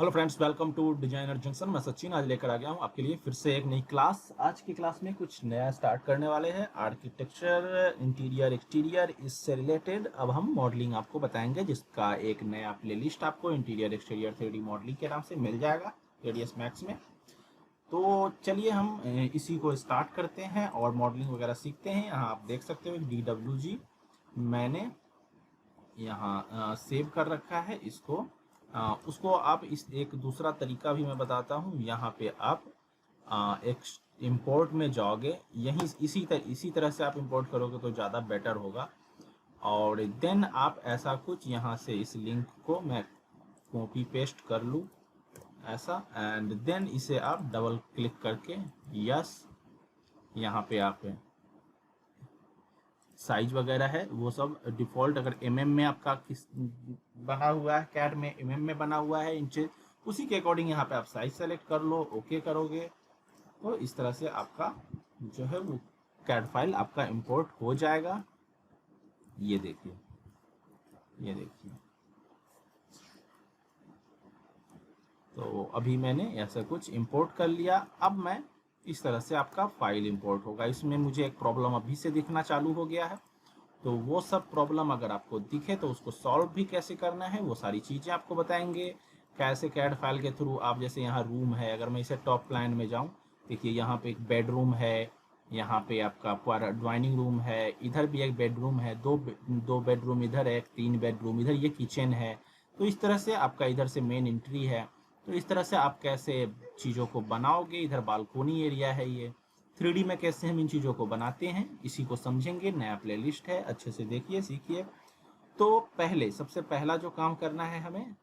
Hello friends, welcome to Designer Junction. मैं सचिन आज लेकर आ गया हूं आपके लिए फिर से एक नई क्लास। आज की क्लास में कुछ नया स्टार्ट करने वाले हैं। आर्किटेक्चर, इंटीरियर, एक्सटीरियर, इससे रिलेटेड अब हम मॉडलिंग आपको बताएंगे, जिसका एक नया प्लेलिस्ट आपको इंटीरियर एक्सटीरियर 3D मॉडलिंग के नाम से मिल जाएगा एडीएस मैक्स में। तो चलिए हम इसी को स्टार्ट करते हैं और मॉडलिंग वगैरह सीखते हैं। यहाँ आप देख सकते हो DWG मैंने यहाँ सेव कर रखा है इसको। उसको आप इस एक दूसरा तरीका भी मैं बताता हूँ। यहाँ पे आप एक इंपोर्ट में जाओगे, यहीं इसी तरह से आप इंपोर्ट करोगे तो ज़्यादा बेटर होगा। और देन आप ऐसा कुछ यहाँ से इस लिंक को मैं कॉपी पेस्ट कर लूँ ऐसा, एंड देन इसे आप डबल क्लिक करके यस, यहाँ पे आप साइज वगैरह है वो सब डिफ़ॉल्ट, अगर एमएम में आपका किस बना हुआ है, कैड में एमएम में बना हुआ है इंचेस, उसी के अकॉर्डिंग यहाँ पे आप साइज सेलेक्ट कर लो, ओके करोगे तो इस तरह से आपका जो है वो कैड फाइल आपका इंपोर्ट हो जाएगा। ये देखिए, ये देखिए। तो अभी मैंने ऐसा कुछ इंपोर्ट कर लिया। अब मैं इस तरह से आपका फाइल इंपोर्ट होगा। इसमें मुझे एक प्रॉब्लम अभी से दिखना चालू हो गया है, तो वो सब प्रॉब्लम अगर आपको दिखे तो उसको सॉल्व भी कैसे करना है वो सारी चीज़ें आपको बताएंगे। कैसे कैड फाइल के थ्रू आप, जैसे यहाँ रूम है, अगर मैं इसे टॉप प्लान में जाऊँ, देखिए यहाँ पे एक बेडरूम है, यहाँ पे आपका पूरा ड्राइनिंग रूम है, इधर भी एक बेडरूम है, दो बेडरूम इधर है, 3 बेडरूम इधर, ये किचन है। तो इस तरह से आपका इधर से मेन एंट्री है। तो इस तरह से आप कैसे चीज़ों को बनाओगे। इधर बालकोनी एरिया है। ये 3D में कैसे हम इन चीज़ों को बनाते हैं इसी को समझेंगे। नया प्लेलिस्ट है, अच्छे से देखिए, सीखिए। तो पहले सबसे पहला जो काम करना है हमें,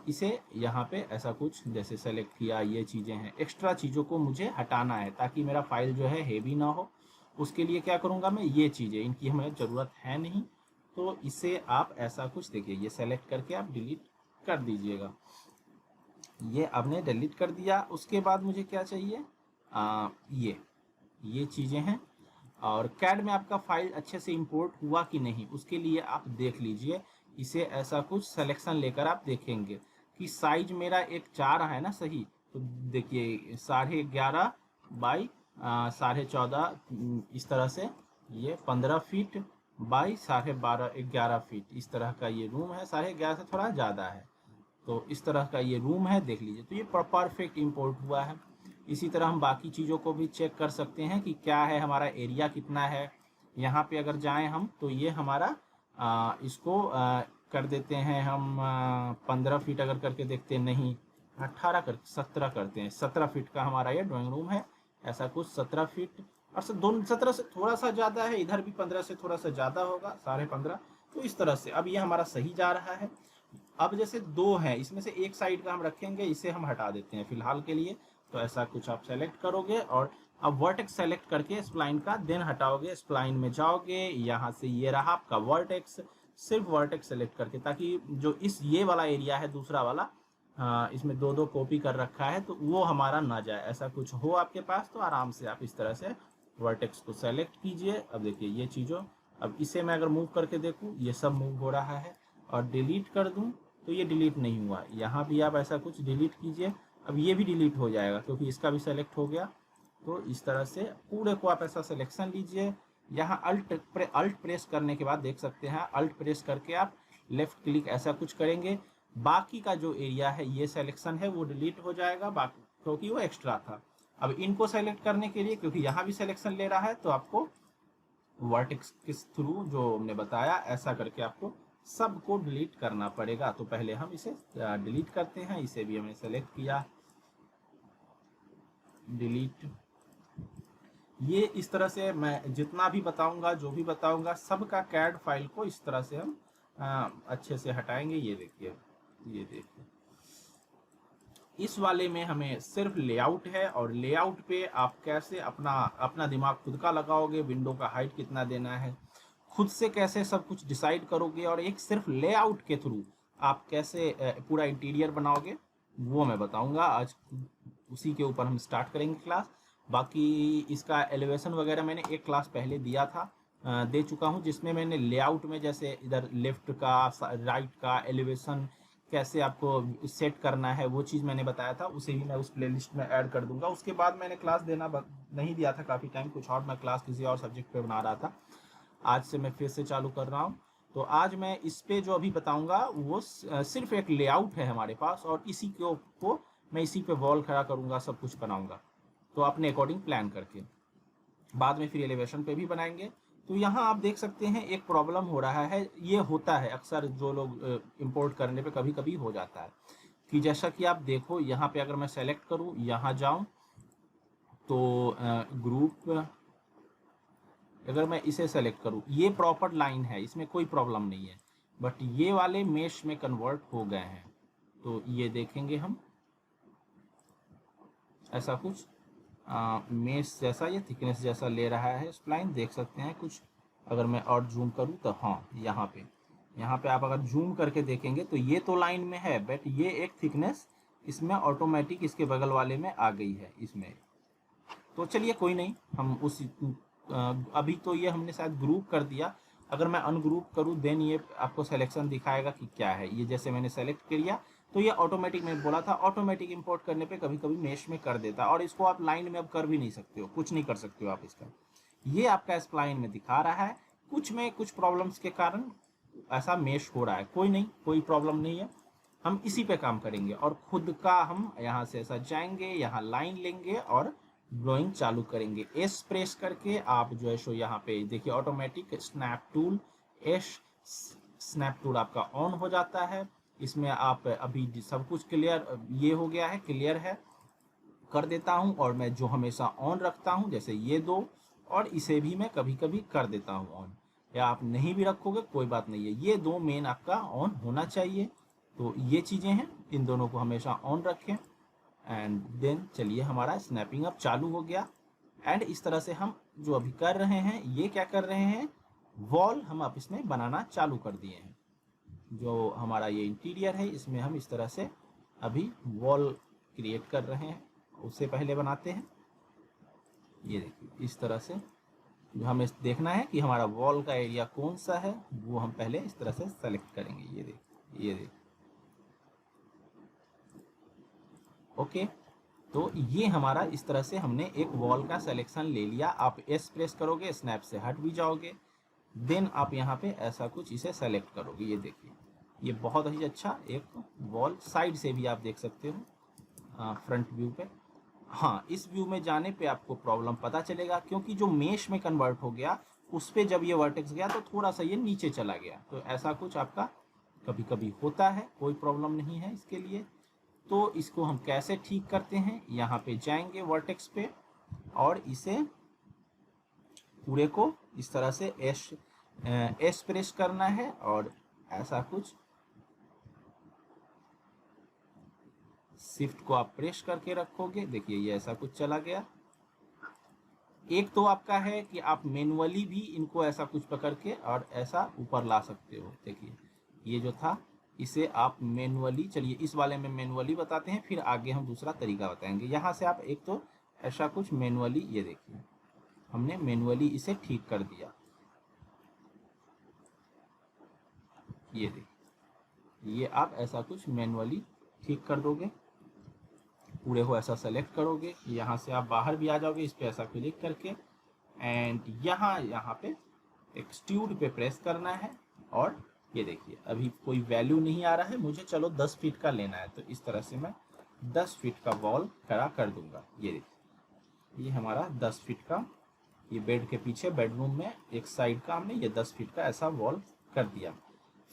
इसे यहाँ पे ऐसा कुछ जैसे सेलेक्ट किया, ये चीज़ें हैं, एक्स्ट्रा चीज़ों को मुझे हटाना है ताकि मेरा फाइल जो है हेवी ना हो। उसके लिए क्या करूँगा मैं, ये चीज़ें इनकी हमें ज़रूरत है नहीं, तो इसे आप ऐसा कुछ देखिए, ये सेलेक्ट करके आप डिलीट कर दीजिएगा। ये आपने डिलीट कर दिया। उसके बाद मुझे क्या चाहिए, ये चीज़ें हैं। और कैड में आपका फाइल अच्छे से इंपोर्ट हुआ कि नहीं, उसके लिए आप देख लीजिए। इसे ऐसा कुछ सिलेक्शन लेकर आप देखेंगे कि साइज मेरा एक 4 है ना, सही। तो देखिए 11.5 बाई 14.5, इस तरह से ये 15 फीट बाई 12.5 11 फीट, इस तरह का ये रूम है। 11.5 से थोड़ा ज़्यादा है, तो इस तरह का ये रूम है, देख लीजिए। तो ये परफेक्ट इंपोर्ट हुआ है। इसी तरह हम बाकी चीज़ों को भी चेक कर सकते हैं कि क्या है, हमारा एरिया कितना है। यहाँ पे अगर जाएं हम तो ये हमारा इसको कर देते हैं हम 15 फीट अगर करके देखते हैं, नहीं 18 कर 17 करते हैं। 17 फीट का हमारा ये ड्राइंग रूम है, ऐसा कुछ 17 फीट। और 17 से थोड़ा सा ज़्यादा है, इधर भी 15 से थोड़ा सा ज़्यादा होगा, 15.5। तो इस तरह से अब ये हमारा सही जा रहा है। अब जैसे 2 हैं, इसमें से एक साइड का हम रखेंगे, इसे हम हटा देते हैं फिलहाल के लिए। तो ऐसा कुछ आप सेलेक्ट करोगे और अब वर्टेक्स सेलेक्ट करके स्प्लाइन का देन हटाओगे। स्प्लाइन में जाओगे, यहाँ से ये रहा आपका वर्टेक्स, सिर्फ वर्टेक्स सेलेक्ट करके, ताकि जो ये वाला एरिया है दूसरा वाला, इसमें दो कॉपी कर रखा है तो वो हमारा ना जाए। ऐसा कुछ हो आपके पास तो आराम से आप इस तरह से वर्टेक्स को सेलेक्ट कीजिए। अब देखिए ये चीज़ों, अब इसे मैं अगर मूव करके देखूँ, ये सब मूव हो रहा है, और डिलीट कर दूँ तो ये डिलीट नहीं हुआ। यहाँ भी आप ऐसा कुछ डिलीट कीजिए, अब ये भी डिलीट हो जाएगा क्योंकि इसका भी सेलेक्ट हो गया। तो इस तरह से पूरे को आप ऐसा सिलेक्शन लीजिए। यहाँ अल्ट प्रेस करने के बाद देख सकते हैं, अल्ट प्रेस करके आप लेफ्ट क्लिक ऐसा कुछ करेंगे, बाकी का जो एरिया है ये सिलेक्शन है वो डिलीट हो जाएगा, बाकी क्योंकि वो एक्स्ट्रा था। अब इनको सेलेक्ट करने के लिए, क्योंकि यहाँ भी सिलेक्शन ले रहा है, तो आपको वर्टेक्स के थ्रू जो हमने बताया ऐसा करके आपको सबको डिलीट करना पड़ेगा। तो पहले हम इसे डिलीट करते हैं। इसे भी हमने सेलेक्ट किया, डिलीट। ये इस तरह से मैं जितना भी बताऊंगा, जो भी बताऊंगा, सबका कैड फाइल को इस तरह से हम अच्छे से हटाएंगे। ये देखिए, ये देखिए, इस वाले में हमें सिर्फ लेआउट है, और लेआउट पे आप कैसे अपना दिमाग खुद का लगाओगे, विंडो का हाइट कितना देना है, खुद से कैसे सब कुछ डिसाइड करोगे, और एक सिर्फ लेआउट के थ्रू आप कैसे पूरा इंटीरियर बनाओगे वो मैं बताऊंगा आज। उसी के ऊपर हम स्टार्ट करेंगे क्लास। बाकी इसका एलिवेशन वगैरह मैंने एक क्लास पहले दिया था, दे चुका हूं, जिसमें मैंने लेआउट में जैसे इधर लेफ्ट का, राइट का एलिवेशन कैसे आपको सेट करना है वो चीज़ मैंने बताया था, उसे भी मैं उस प्लेलिस्ट में ऐड कर दूंगा। उसके बाद मैंने क्लास देना नहीं दिया था काफ़ी टाइम, कुछ और मैं क्लास किसी और सब्जेक्ट पे बना रहा था। आज से मैं फिर से चालू कर रहा हूँ। तो आज मैं इस पे जो अभी बताऊंगा वो सिर्फ एक लेआउट है हमारे पास, और इसी को मैं इसी पे वॉल खड़ा करूंगा, सब कुछ बनाऊंगा तो अपने अकॉर्डिंग प्लान करके। बाद में फिर एलिवेशन पे भी बनाएंगे। तो यहाँ आप देख सकते हैं एक प्रॉब्लम हो रहा है, ये होता है अक्सर जो लोग इंपोर्ट करने पे कभी कभी हो जाता है कि जैसा कि आप देखो यहाँ पे अगर मैं सेलेक्ट करूँ, यहाँ जाऊँ तो ग्रुप, अगर मैं इसे सेलेक्ट करूँ, ये प्रॉपर लाइन है, इसमें कोई प्रॉब्लम नहीं है, बट ये वाले मेश में कन्वर्ट हो गए हैं। तो ये देखेंगे हम ऐसा कुछ मेश जैसा, ये थिकनेस जैसा ले रहा है स्प्लाइन, देख सकते हैं कुछ। अगर मैं और जूम करूं तो हाँ, यहाँ पे आप अगर जूम करके देखेंगे तो ये तो लाइन में है, बट ये एक थिकनेस इसमें ऑटोमेटिक इसके बगल वाले में आ गई है इसमें। तो चलिए कोई नहीं, हम उस अभी तो ये हमने शायद ग्रुप कर दिया, अगर मैं अनग्रुप करूँ देन ये आपको सिलेक्शन दिखाएगा कि क्या है। ये जैसे मैंने सेलेक्ट किया तो ये ऑटोमेटिक, मैं बोला था ऑटोमेटिक इंपोर्ट करने पे कभी कभी मेश में कर देता, और इसको आप लाइन में अब कर भी नहीं सकते हो, कुछ नहीं कर सकते हो आप इसका। ये आपका स्प्लाइन में दिखा रहा है, कुछ प्रॉब्लम्स के कारण ऐसा मेश हो रहा है, कोई नहीं, कोई प्रॉब्लम नहीं है। हम इसी पे काम करेंगे और खुद का हम यहाँ से ऐसा जाएंगे, यहाँ लाइन लेंगे और ड्राइंग चालू करेंगे। एस प्रेस करके आप जो है सो यहाँ पे देखिए automatic snap tool, S snap tool आपका ऑन हो जाता है। इसमें आप अभी सब कुछ क्लियर, ये हो गया है, क्लियर है, कर देता हूँ। और मैं जो हमेशा ऑन रखता हूँ जैसे ये दो, और इसे भी मैं कभी कभी कर देता हूँ ऑन, या आप नहीं भी रखोगे कोई बात नहीं है, ये दो मेन आपका ऑन होना चाहिए। तो ये चीज़ें हैं, इन दोनों को हमेशा ऑन रखें। एंड देन चलिए हमारा स्नैपिंग अब चालू हो गया। एंड इस तरह से हम जो अभी कर रहे हैं, ये क्या कर रहे हैं, वॉल हम अब इसमें बनाना चालू कर दिए हैं। जो हमारा ये इंटीरियर है इसमें हम इस तरह से अभी वॉल क्रिएट कर रहे हैं। उससे पहले बनाते हैं, ये देखिए इस तरह से जो हमें देखना है कि हमारा वॉल का एरिया कौन सा है, वो हम पहले इस तरह से सेलेक्ट करेंगे। ये देखिए ओके। तो ये हमारा इस तरह से हमने एक वॉल का सिलेक्शन ले लिया। आप एस प्रेस करोगे, स्नैप से हट भी जाओगे, देन आप यहाँ पे ऐसा कुछ इसे सेलेक्ट करोगे। ये देखिए ये बहुत ही अच्छा एक वॉल, साइड से भी आप देख सकते हो फ्रंट व्यू पे। हाँ, इस व्यू में जाने पे आपको प्रॉब्लम पता चलेगा, क्योंकि जो मेश में कन्वर्ट हो गया उस पर जब ये वर्टेक्स गया तो थोड़ा सा ये नीचे चला गया। तो ऐसा कुछ आपका कभी कभी होता है, कोई प्रॉब्लम नहीं है इसके लिए। तो इसको हम कैसे ठीक करते हैं, यहाँ पे जाएंगे वर्टेक्स पे और इसे पूरे को इस तरह से एस प्रेस करना है और ऐसा कुछ शिफ्ट को आप प्रेस करके रखोगे। देखिए ये ऐसा कुछ चला गया। एक तो आपका है कि आप मैनुअली भी इनको ऐसा कुछ पकड़ के और ऐसा ऊपर ला सकते हो। देखिए ये जो था इसे आप मैनुअली, चलिए इस वाले में मैनुअली बताते हैं, फिर आगे हम दूसरा तरीका बताएंगे। यहाँ से आप एक तो ऐसा कुछ मैनुअली, ये देखिए हमने मैनुअली इसे ठीक कर दिया। ये देखिए ये आप ऐसा कुछ मैनुअली ठीक कर दोगे, पूरे को ऐसा सेलेक्ट करोगे, यहाँ से आप बाहर भी आ जाओगे इस पे ऐसा क्लिक करके, एंड यहाँ पे एक्सट्रूड पे प्रेस करना है। और ये देखिए अभी कोई वैल्यू नहीं आ रहा है मुझे, चलो 10 फीट का लेना है, तो इस तरह से मैं 10 फीट का वॉल खड़ा कर दूंगा। ये देखिए ये हमारा 10 फीट का, ये बेड के पीछे बेडरूम में एक साइड का हमने ये 10 फीट का ऐसा वॉल कर दिया।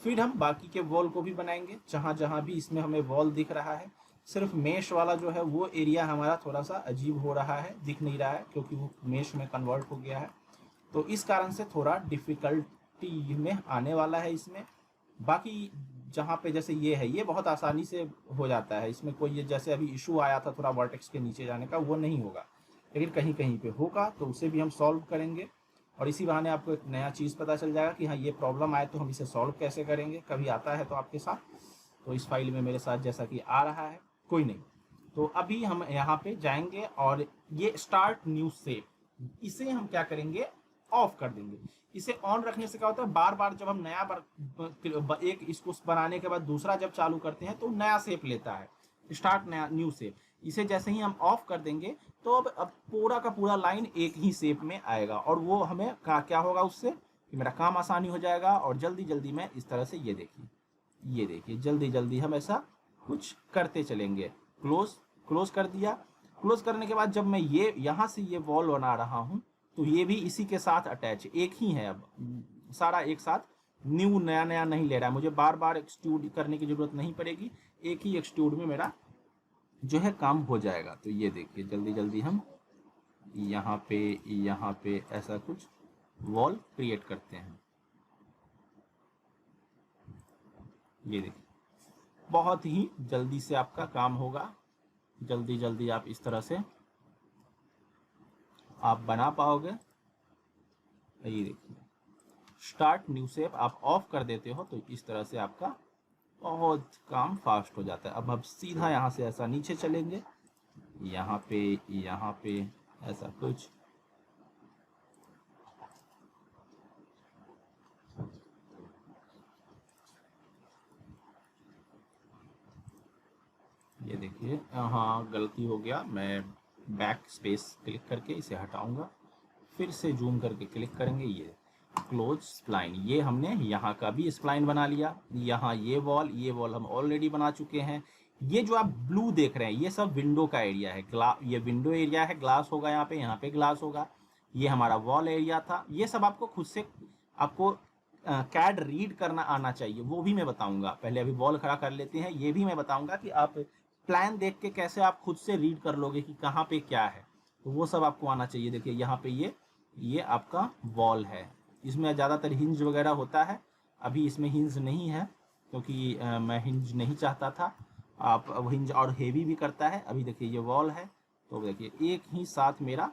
फिर हम बाकी के वॉल को भी बनाएंगे, जहाँ जहाँ भी इसमें हमें वॉल दिख रहा है। सिर्फ मेश वाला जो है वो एरिया हमारा थोड़ा सा अजीब हो रहा है, दिख नहीं रहा है क्योंकि वो मेश में कन्वर्ट हो गया है, तो इस कारण से थोड़ा डिफिकल्टी में आने वाला है इसमें। बाकी जहाँ पे जैसे ये है ये बहुत आसानी से हो जाता है, इसमें कोई ये जैसे अभी इशू आया था थोड़ा वर्टेक्स के नीचे जाने का, वो नहीं होगा, लेकिन कहीं कहीं पे होगा तो उसे भी हम सॉल्व करेंगे। और इसी बहाने आपको एक नया चीज़ पता चल जाएगा कि हाँ ये प्रॉब्लम आए तो हम इसे सॉल्व कैसे करेंगे। कभी आता है तो आपके साथ, तो इस फाइल में मेरे साथ जैसा कि आ रहा है, कोई नहीं। तो अभी हम यहाँ पे जाएंगे और ये स्टार्ट न्यू शेप, इसे हम क्या करेंगे ऑफ कर देंगे। इसे ऑन रखने से क्या होता है, बार बार जब हम नया बार एक इसको बनाने के बाद दूसरा जब चालू करते हैं तो नया शेप लेता है, स्टार्ट नया न्यू शेप। इसे जैसे ही हम ऑफ कर देंगे तो अब पूरा का पूरा लाइन एक ही शेप में आएगा, और वो हमें क्या होगा उससे कि मेरा काम आसानी हो जाएगा। और जल्दी जल्दी मैं इस तरह से ये देखिए जल्दी जल्दी हम ऐसा कुछ करते चलेंगे। क्लोज कर दिया। क्लोज करने के बाद जब मैं ये यहाँ से ये वॉल बना रहा हूँ तो ये भी इसी के साथ अटैच एक ही है। अब सारा एक साथ, न्यू नया नया नहीं ले रहा है, मुझे बार बार एक्सट्रूड करने की जरूरत नहीं पड़ेगी, एक ही एक्सट्रूड में मेरा जो है काम हो जाएगा। तो ये देखिए जल्दी जल्दी हम यहाँ पे ऐसा कुछ वॉल क्रिएट करते हैं। ये देखिए बहुत ही जल्दी से आपका काम होगा, जल्दी जल्दी आप इस तरह से आप बना पाओगे। ये देखिए स्टार्ट न्यू शेप आप ऑफ कर देते हो तो इस तरह से आपका बहुत काम फास्ट हो जाता है। अब सीधा यहाँ से ऐसा नीचे चलेंगे, यहाँ पे ऐसा कुछ, ये देखिए हाँ गलती हो गया, मैं बैक स्पेस क्लिक करके इसे हटाऊंगा, फिर से जूम करके क्लिक करेंगे, ये क्लोज स्प्लाइन, ये हमने यहाँ का भी स्प्लाइन बना लिया। यहाँ ये वॉल हम ऑलरेडी बना चुके हैं। ये जो आप ब्लू देख रहे हैं ये सब विंडो का एरिया है, ये विंडो एरिया है, ग्लास होगा यहाँ पे ग्लास होगा। ये हमारा वॉल एरिया था। ये सब आपको खुद से आपको कैड रीड करना आना चाहिए, वो भी मैं बताऊंगा। पहले अभी वॉल खड़ा कर लेते हैं, ये भी मैं बताऊंगा कि आप प्लान देख के कैसे आप खुद से रीड कर लोगे कि कहाँ पे क्या है, तो वो सब आपको आना चाहिए। देखिए यहाँ पे ये आपका वॉल है, इसमें ज़्यादातर हिंज वगैरह होता है, अभी इसमें हिंज नहीं है क्योंकि मैं हिंज नहीं चाहता था। आप अब हिंज और हेवी भी करता है। अभी देखिए ये वॉल है, तो देखिए एक ही साथ मेरा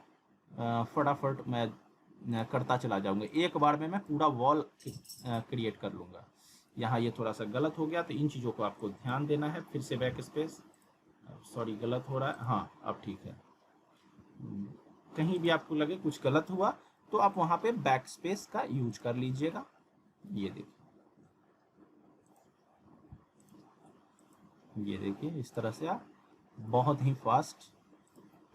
फटाफट मैं करता चला जाऊंगा, एक बार में मैं पूरा वॉल क्रिएट कर लूँगा। यहाँ ये थोड़ा सा गलत हो गया तो इन चीज़ों को आपको ध्यान देना है। फिर से बैक स्पेस, सॉरी गलत हो रहा है, हाँ अब ठीक है। कहीं भी आपको लगे कुछ गलत हुआ तो आप वहाँ पे बैक स्पेस का यूज कर लीजिएगा। ये देखिए इस तरह से आप बहुत ही फास्ट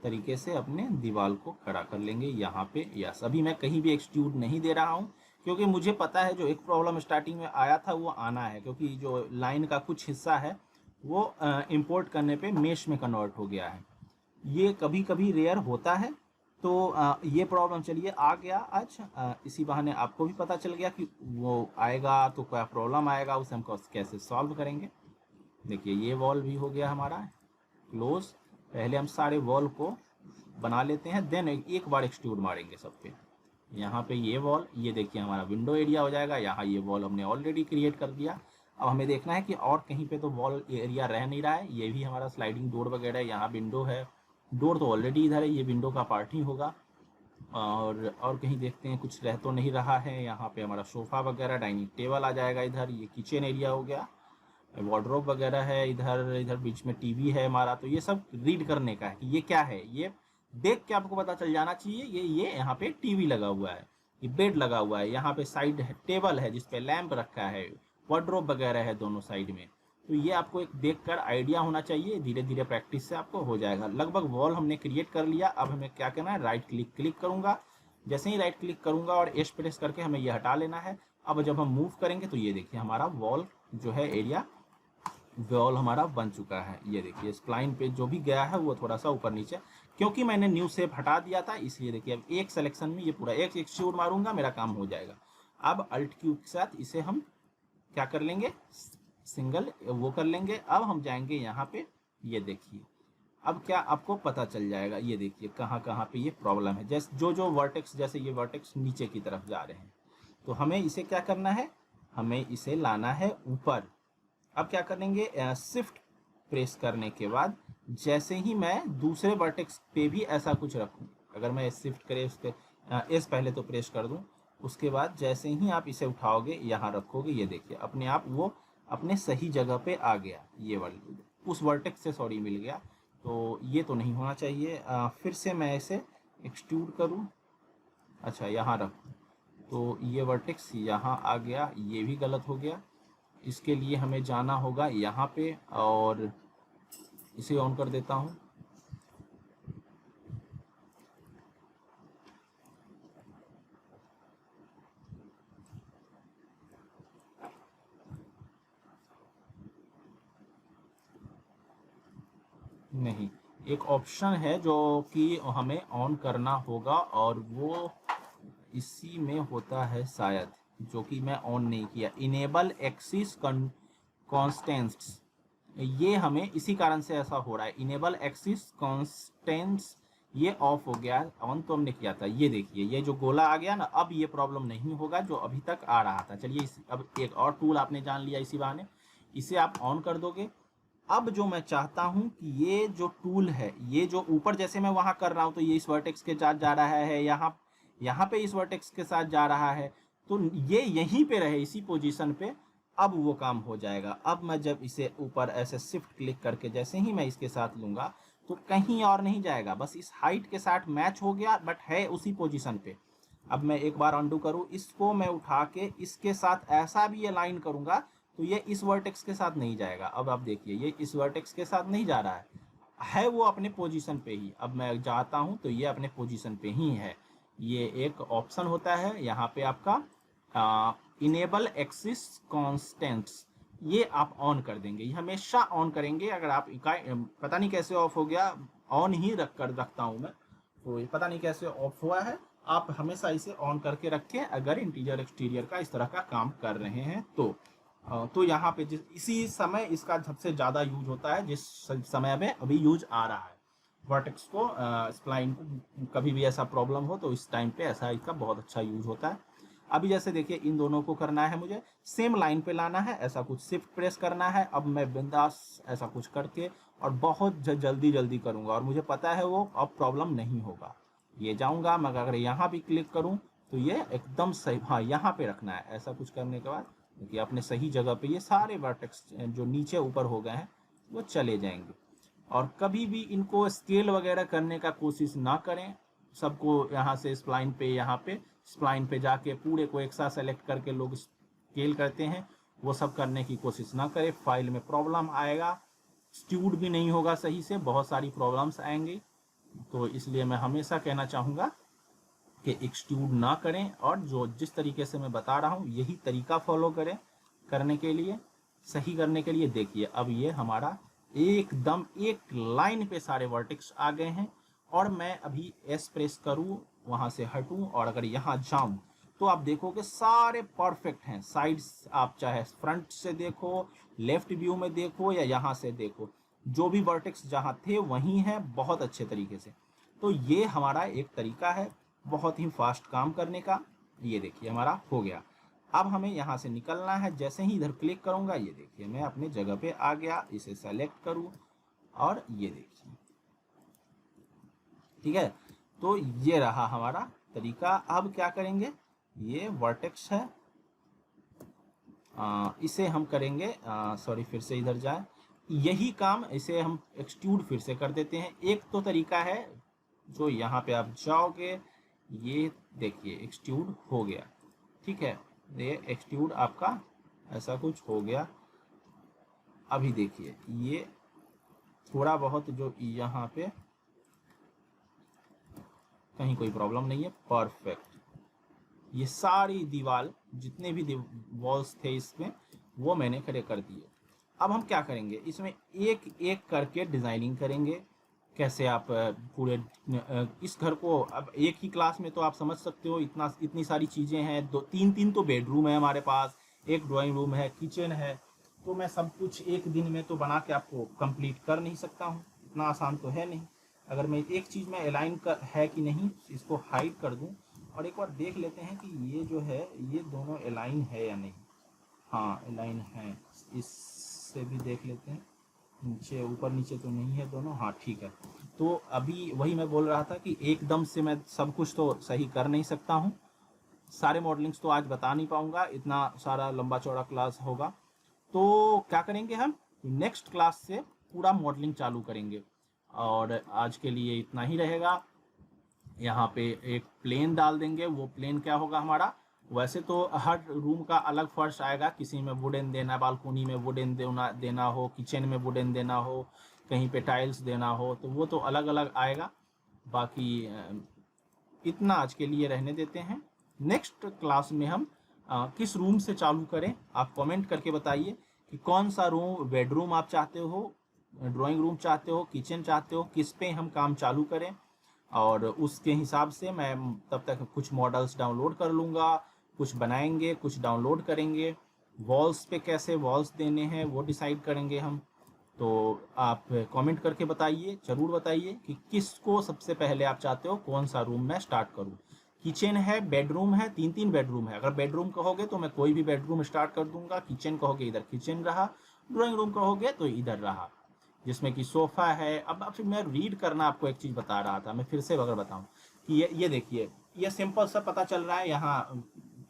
तरीके से अपने दीवार को खड़ा कर लेंगे। यहाँ पे यस, अभी मैं कहीं भी एक्सट्रूड नहीं दे रहा हूँ क्योंकि मुझे पता है जो एक प्रॉब्लम स्टार्टिंग में आया था वो आना है, क्योंकि जो लाइन का कुछ हिस्सा है वो इंपोर्ट करने पे मेश में कन्वर्ट हो गया है। ये कभी कभी रेयर होता है, तो ये प्रॉब्लम चलिए आ गया आज। इसी बहाने आपको भी पता चल गया कि वो आएगा तो क्या प्रॉब्लम आएगा, उसे हम कैसे सॉल्व करेंगे। देखिए ये वॉल भी हो गया हमारा क्लोज। पहले हम सारे वॉल को बना लेते हैं, देन एक बार एक्सट्रूड मारेंगे सब पे। यहाँ पे ये वॉल, ये देखिए हमारा विंडो एरिया हो जाएगा। यहाँ ये वॉल हमने ऑलरेडी क्रिएट कर दिया। अब हमें देखना है कि और कहीं पे तो वॉल एरिया रह नहीं रहा है। ये भी हमारा स्लाइडिंग डोर वगैरह, यहाँ विंडो है, डोर तो ऑलरेडी इधर है, ये विंडो का पार्ट ही होगा। और कहीं देखते हैं कुछ रह तो नहीं रहा है। यहाँ पे हमारा सोफा वगैरह, डाइनिंग टेबल आ जाएगा इधर, ये किचन एरिया हो गया, वार्डरोब वगैरह है इधर बीच में टीवी है हमारा। तो ये सब रीड करने का है कि ये क्या है, ये देख के आपको पता चल जाना चाहिए। ये यहाँ पे टीवी लगा हुआ है, ये बेड लगा हुआ है, यहाँ पे साइड टेबल है जिसपे लैंप रखा है, वार्डरोब वगैरह है दोनों साइड में। तो ये आपको एक देखकर आइडिया होना चाहिए, धीरे धीरे प्रैक्टिस से आपको हो जाएगा। लगभग वॉल हमने क्रिएट कर लिया। अब हमें क्या करना है, राइट क्लिक करूंगा। जैसे ही राइट क्लिक करूंगा और एस प्रेस करके हमें ये हटा लेना है। अब जब हम मूव करेंगे तो ये देखिए हमारा वॉल जो है एरिया, वॉल हमारा बन चुका है। ये देखिए स्प्लाइन पे जो भी गया है वो थोड़ा सा ऊपर नीचे, क्योंकि मैंने न्यू शेप हटा दिया था इसलिए। देखिए अब एक सिलेक्शन में ये पूरा एक एक्सट्रूड मारूंगा, मेरा काम हो जाएगा। अब अल्ट क्यू के साथ इसे हम क्या कर लेंगे, सिंगल वो कर लेंगे। अब हम जाएंगे यहाँ पे, ये देखिए अब क्या आपको पता चल जाएगा। ये देखिए कहाँ कहाँ पे ये प्रॉब्लम है, जैसे जो वर्टेक्स, जैसे ये वर्टेक्स नीचे की तरफ जा रहे हैं, तो हमें इसे क्या करना है, हमें इसे लाना है ऊपर। अब क्या करेंगे, शिफ्ट प्रेस करने के बाद जैसे ही मैं दूसरे वर्टेक्स पे भी ऐसा कुछ रखूं, अगर मैं शिफ्ट करे उसके एस पहले तो प्रेस कर दूं, उसके बाद जैसे ही आप इसे उठाओगे यहाँ रखोगे, ये देखिए अपने आप वो अपने सही जगह पे आ गया। ये वाली उस वर्टेक्स से सॉरी मिल गया, तो ये तो नहीं होना चाहिए। फिर से मैं इसे एक्सट्रूड करूँ, अच्छा यहाँ रख, तो ये वर्टेक्स यहाँ आ गया, ये भी गलत हो गया। इसके लिए हमें जाना होगा यहाँ पे और इसे ऑन कर देता हूँ। नहीं, एक ऑप्शन है जो कि हमें ऑन करना होगा और वो इसी में होता है शायद, जो कि मैं ऑन नहीं किया, इनेबल एक्सिस कॉन्स्टेंट्स। ये हमें इसी कारण से ऐसा हो रहा है, इनेबल एक्सिस कॉन्स्टेंट्स ये ऑफ हो गया, ऑन तो हमने किया था। ये देखिए ये जो गोला आ गया ना, अब ये प्रॉब्लम नहीं होगा जो अभी तक आ रहा था। चलिए अब एक और टूल आपने जान लिया इसी बहाने, इसे आप ऑन कर दोगे। अब जो मैं चाहता हूं कि ये जो टूल है, ये जो ऊपर जैसे मैं वहां कर रहा हूं तो ये इस वर्टेक्स के साथ जा रहा है, यहाँ पे इस वर्टेक्स के साथ जा रहा है, तो ये यहीं पे रहे इसी पोजीशन पे। अब वो काम हो जाएगा। अब मैं जब इसे ऊपर ऐसे शिफ्ट क्लिक करके जैसे ही मैं इसके साथ लूंगा तो कहीं और नहीं जाएगा, बस इस हाइट के साथ मैच हो गया, बट है उसी पोजीशन पे। अब मैं एक बार अंडू करूं, इसको मैं उठा के इसके साथ ऐसा भी अलाइन करूंगा तो ये इस वर्टेक्स के साथ नहीं जाएगा। अब आप देखिए ये इस वर्टेक्स के साथ नहीं जा रहा है वो अपने पोजीशन पे ही। अब मैं जाता हूं तो ये अपने पोजीशन पे ही है। ये एक ऑप्शन होता है यहाँ पे आपका इनेबल एक्सिस कॉन्स्टेंट्स, ये आप ऑन कर देंगे, ये हमेशा ऑन करेंगे। अगर आप पता नहीं कैसे ऑफ हो गया, ऑन ही रखता हूं मैं, तो पता नहीं कैसे ऑफ हुआ है। आप हमेशा इसे ऑन करके रखें अगर इंटीरियर एक्सटीरियर का इस तरह का काम कर रहे हैं तो यहाँ पे इसी समय इसका सबसे ज़्यादा यूज होता है, जिस समय में अभी यूज आ रहा है वर्टेक्स को, स्प्लाइन को कभी भी ऐसा प्रॉब्लम हो तो इस टाइम पे ऐसा इसका बहुत अच्छा यूज होता है। अभी जैसे देखिए इन दोनों को करना है, मुझे सेम लाइन पे लाना है, ऐसा कुछ शिफ्ट प्रेस करना है। अब मैं बिंदास ऐसा कुछ करके और बहुत जल्दी जल्दी करूंगा और मुझे पता है वो अब प्रॉब्लम नहीं होगा। ये जाऊंगा मैं, अगर यहाँ भी क्लिक करूँ तो ये एकदम सही, हाँ यहाँ पे रखना है। ऐसा कुछ करने के बाद देखिए अपने सही जगह पे ये सारे वर्टेक्स जो नीचे ऊपर हो गए हैं वो चले जाएंगे। और कभी भी इनको स्केल वगैरह करने का कोशिश ना करें, सबको यहाँ से स्प्लाइन पे, यहाँ पे स्प्लाइन पे जाके पूरे को एक साथ सेलेक्ट करके लोग स्केल करते हैं, वो सब करने की कोशिश ना करें, फाइल में प्रॉब्लम आएगा, स्ट्यूड भी नहीं होगा सही से, बहुत सारी प्रॉब्लम्स आएंगी। तो इसलिए मैं हमेशा कहना चाहूँगा कि एक्सट्रूड ना करें और जो जिस तरीके से मैं बता रहा हूँ यही तरीका फॉलो करें करने के लिए, सही करने के लिए। देखिए अब ये हमारा एकदम एक लाइन पे सारे वर्टेक्स आ गए हैं और मैं अभी एस प्रेस करूँ, वहाँ से हटूँ और अगर यहाँ जाऊँ तो आप देखोगे सारे परफेक्ट हैं। साइड्स आप चाहे फ्रंट से देखो, लेफ्ट व्यू में देखो या यहाँ से देखो, जो भी वर्टेक्स जहाँ थे वहीं हैं बहुत अच्छे तरीके से। तो ये हमारा एक तरीका है बहुत ही फास्ट काम करने का। ये देखिए हमारा हो गया। अब हमें यहाँ से निकलना है, जैसे ही इधर क्लिक करूंगा ये देखिए मैं अपने जगह पे आ गया, इसे सेलेक्ट करूँ और ये देखिए ठीक है। तो ये रहा हमारा तरीका। अब क्या करेंगे, ये वर्टेक्स है, इसे हम करेंगे, सॉरी फिर से इधर जाए, यही काम इसे हम एक्सट्रूड फिर से कर देते हैं। एक तो तरीका है जो यहाँ पे आप जाओगे, ये देखिए एक्सट्रूड हो गया, ठीक है, ये एक्सट्रूड आपका ऐसा कुछ हो गया। अभी देखिए ये थोड़ा बहुत जो यहाँ पे कहीं कोई प्रॉब्लम नहीं है, परफेक्ट। ये सारी दीवार जितने भी वॉल्स थे इसमें वो मैंने खड़े कर दिए। अब हम क्या करेंगे, इसमें एक एक करके डिजाइनिंग करेंगे। कैसे आप पूरे इस घर को, अब एक ही क्लास में तो आप समझ सकते हो इतनी सारी चीज़ें हैं, दो तीन तीन तो बेडरूम है हमारे पास, एक ड्राइंग रूम है, किचन है, तो मैं सब कुछ एक दिन में तो बना के आपको कंप्लीट कर नहीं सकता हूँ, इतना आसान तो है नहीं। अगर मैं एक चीज़ में अलाइन कर है कि नहीं इसको हाइड कर दूँ और एक बार देख लेते हैं कि ये जो है ये दोनों अलाइन है या नहीं। हाँ अलाइन है, इससे भी देख लेते हैं, नीचे ऊपर नीचे तो नहीं है दोनों, हाँ ठीक है। तो अभी वही मैं बोल रहा था कि एकदम से मैं सब कुछ तो सही कर नहीं सकता हूँ, सारे मॉडलिंग्स तो आज बता नहीं पाऊंगा, इतना सारा लंबा चौड़ा क्लास होगा। तो क्या करेंगे हम नेक्स्ट क्लास से पूरा मॉडलिंग चालू करेंगे और आज के लिए इतना ही रहेगा। यहाँ पे एक प्लेन डाल देंगे। वो प्लेन क्या होगा हमारा, वैसे तो हर रूम का अलग फर्श आएगा, किसी में वुडन देना, बालकोनी में वुडन देना हो, किचन में वुडन देना हो, कहीं पे टाइल्स देना हो, तो वो तो अलग अलग आएगा। बाकी इतना आज के लिए रहने देते हैं। नेक्स्ट क्लास में हम किस रूम से चालू करें, आप कमेंट करके बताइए कि कौन सा रूम, बेडरूम आप चाहते हो, ड्राइंग रूम चाहते हो, किचन चाहते हो, किस पे हम काम चालू करें। और उसके हिसाब से मैं तब तक कुछ मॉडल्स डाउनलोड कर लूँगा, कुछ बनाएंगे, कुछ डाउनलोड करेंगे। वॉल्स पे कैसे वॉल्स देने हैं वो डिसाइड करेंगे हम। तो आप कमेंट करके बताइए, ज़रूर बताइए कि किसको सबसे पहले आप चाहते हो, कौन सा रूम मैं स्टार्ट करूं। किचन है, बेडरूम है, 3-3 बेडरूम है। अगर बेडरूम कहोगे तो मैं कोई भी बेडरूम स्टार्ट कर दूंगा, किचन कहोगे इधर किचन रहा, ड्राइंग रूम कहोगे तो इधर रहा, जिसमें कि सोफ़ा है। अब फिर मैं रीड करना आपको एक चीज़ बता रहा था, मैं फिर से अगर बताऊँ कि ये देखिए, ये सिंपल सा पता चल रहा है यहाँ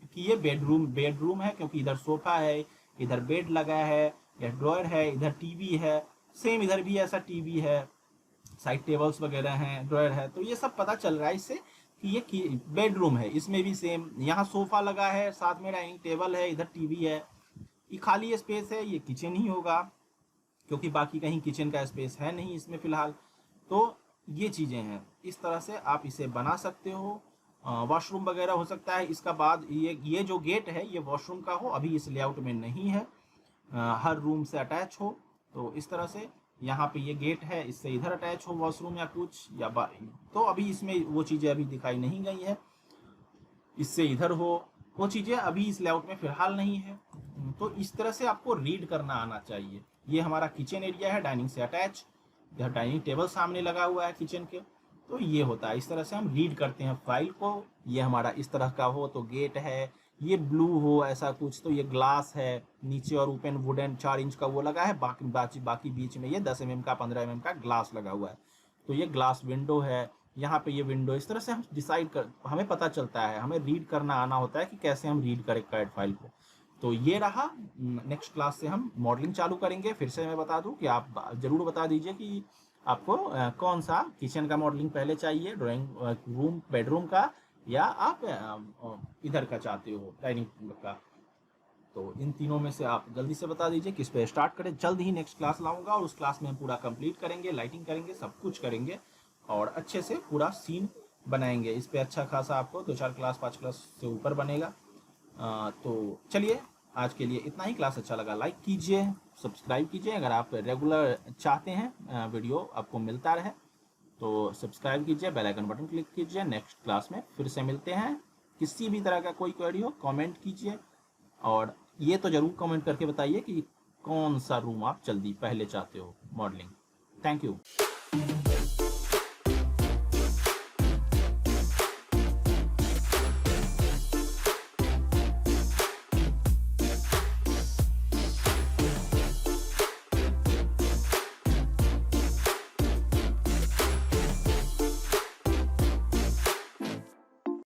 कि ये बेडरूम है, क्योंकि इधर सोफ़ा है, इधर बेड लगा है, या ड्रॉयर है, इधर टीवी है, सेम इधर भी ऐसा टीवी है, साइड टेबल्स वगैरह हैं, ड्रॉयर है। तो ये सब पता चल रहा है इससे कि ये बेडरूम है। इसमें भी सेम, यहाँ सोफ़ा लगा है, साथ में डाइनिंग टेबल है, इधर टीवी है, ये खाली स्पेस है, ये किचन ही होगा, क्योंकि बाकी कहीं किचन का स्पेस है नहीं इसमें फिलहाल। तो ये चीज़ें हैं, इस तरह से आप इसे बना सकते हो। वॉशरूम वगैरह हो सकता है इसका बाद, ये जो गेट है ये वॉशरूम का हो, अभी इस लेआउट में नहीं है, हर रूम से अटैच हो। तो इस तरह से यहाँ पे ये गेट है, इससे इधर अटैच हो वॉशरूम या कुछ, या तो अभी इसमें वो चीज़ें अभी दिखाई नहीं गई है, इससे इधर हो, वो चीज़ें अभी इस लेआउट में फिलहाल नहीं है। तो इस तरह से आपको रीड करना आना चाहिए। ये हमारा किचन एरिया है, डाइनिंग से अटैच, इधर डाइनिंग टेबल सामने लगा हुआ है किचन के। तो ये होता है, इस तरह से हम रीड करते हैं फाइल को। ये हमारा इस तरह का हो तो गेट है, ये ब्लू हो ऐसा कुछ तो ये ग्लास है, नीचे और ओपन वुडन 4 इंच का वो लगा है, बाकी बीच में ये 10 mm का 15 mm का ग्लास लगा हुआ है, तो ये ग्लास विंडो है। यहाँ पे ये विंडो, इस तरह से हम डिसाइड कर, हमें पता चलता है, हमें रीड करना आना होता है कि कैसे हम रीड करें कैड फाइल को। तो ये रहा, नेक्स्ट क्लास से हम मॉडलिंग चालू करेंगे। फिर से मैं बता दूं कि आप जरूर बता दीजिए कि आपको कौन सा किचन का मॉडलिंग पहले चाहिए, ड्राइंग रूम बेडरूम का, या आप इधर का चाहते हो डाइनिंग का। तो इन तीनों में से आप जल्दी से बता दीजिए किस पे स्टार्ट करें। जल्द ही नेक्स्ट क्लास लाऊंगा और उस क्लास में हम पूरा कंप्लीट करेंगे, लाइटिंग करेंगे, सब कुछ करेंगे और अच्छे से पूरा सीन बनाएंगे। इस पे अच्छा खासा आपको 2-4 क्लास 5 क्लास से ऊपर बनेगा। तो चलिए आज के लिए इतना ही। क्लास अच्छा लगा लाइक कीजिए, सब्सक्राइब कीजिए। अगर आप रेगुलर चाहते हैं वीडियो आपको मिलता रहे तो सब्सक्राइब कीजिए, बेल आइकन बटन क्लिक कीजिए। नेक्स्ट क्लास में फिर से मिलते हैं। किसी भी तरह का कोई क्वेरी हो कमेंट कीजिए, और ये तो ज़रूर कमेंट करके बताइए कि कौन सा रूम आप जल्दी पहले चाहते हो मॉडलिंग। Thank you.